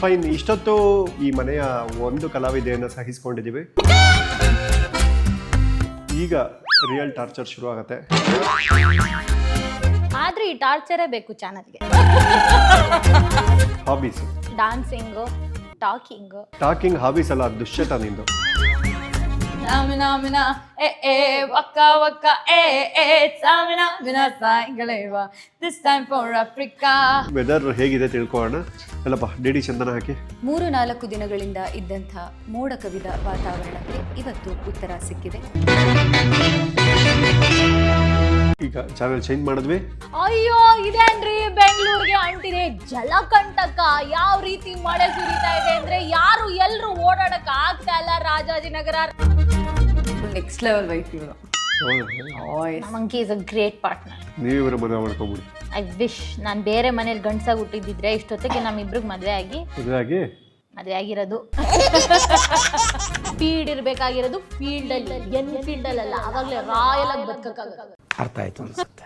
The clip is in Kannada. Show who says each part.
Speaker 1: ಫೈನ್. ಇಷ್ಟೊತ್ತು ಈ ಮನೆಯ ಒಂದು ಕಲಾವಿದೆಯನ್ನು ಸಹಿಸ್ಕೊಂಡಿದ್ದೀವಿ. ಈಗ ರಿಯಲ್ ಟಾರ್ಚರ್ ಶುರು ಆಗತ್ತೆ.
Speaker 2: ಆದ್ರೆ ಈ ಟಾರ್ಚರೇ ಬೇಕು ಚಾನಲ್ಗೆ.
Speaker 1: ಹಾಬೀಸ್
Speaker 2: ಡಾನ್ಸಿಂಗು,
Speaker 1: ಟಾಕಿಂಗ್ ಹಾಬೀಸ್ ಅಲ್ಲ, ದುಶ್ಚಟ ನಿಂದು.
Speaker 3: Samina mina waka waka samina mina saingaleva this time for Africa.
Speaker 1: Weather ಹೇಗಿದೆ ತಿಳ್ಕೊಳ್ಳೋಣ. ಅಲ್ಲಪ್ಪ ಡಿಡಿ ಚಂದನ ಹಾಕಿ.
Speaker 4: 3-4 ದಿನಗಳಿಂದ ಇದ್ದಂಥ ಮೋಡ ಕವಿದ ವಾತಾವರಣಕ್ಕೆ ಇವತ್ತು ಉತ್ತರ ಸಿಕ್ಕಿದೆ.
Speaker 1: ಈಗ ಚಾನೆಲ್ ಚೇಂಜ್ ಮಾಡಿದ್ವಿ.
Speaker 2: ಅಯ್ಯೋ ಇದೇನ್ರಿ ಬೆಂಗಳೂರಿಗೆ ಅಂಟಿದೆ ಜಲಕಂಟಕ. ಯಾವ ರೀತಿ ಮಳೆ ಸುರಿತಾ ಇದೆ ಅಂದ್ರೆ ಯಾರು ಎಲ್ರು ಓಡಾಡಕ್ ಆಗ್ತಾ ಇಲ್ಲ. ರಾಜಾಜಿನಗರ
Speaker 3: ನೆಕ್ಸ್ಟ್ ಲೆವೆಲ್ ವೈಫ್ ಇವರು.
Speaker 2: Monkey is a great partner.
Speaker 1: ನೀವಿಬ್ಬರು ಮದುವೆ ಮಾಡ್ಕೊಂಬಿಡಿ.
Speaker 2: ಐ ವಿಶ್ ನಾನು ಬೇರೆ ಮನೇಲಿ ಗಂಡಸಾಗಿ ಹುಟ್ಟಿದ್ದಿದ್ರೆ ಇಷ್ಟೊತ್ತಿಗೆ ನಮ್ಮಿಬ್ರಿಗೆ ಮದುವೆ ಆಗಿರೋದು. ಸ್ಪೀಡ್ ಇರ್ಬೇಕಾಗಿರೋದು ಫೀಲ್ಡ್ ಅಲ್ಲಿ, ಫೀಲ್ಡ್ ಅಲ್ಲ. ಅವಾಗಲೇ ರಾಯಲ್ ಆಗಿ ಬದುಕಕ್ಕಾಗ.
Speaker 5: ಅರ್ಥ ಆಯ್ತು ಅನ್ಸುತ್ತೆ.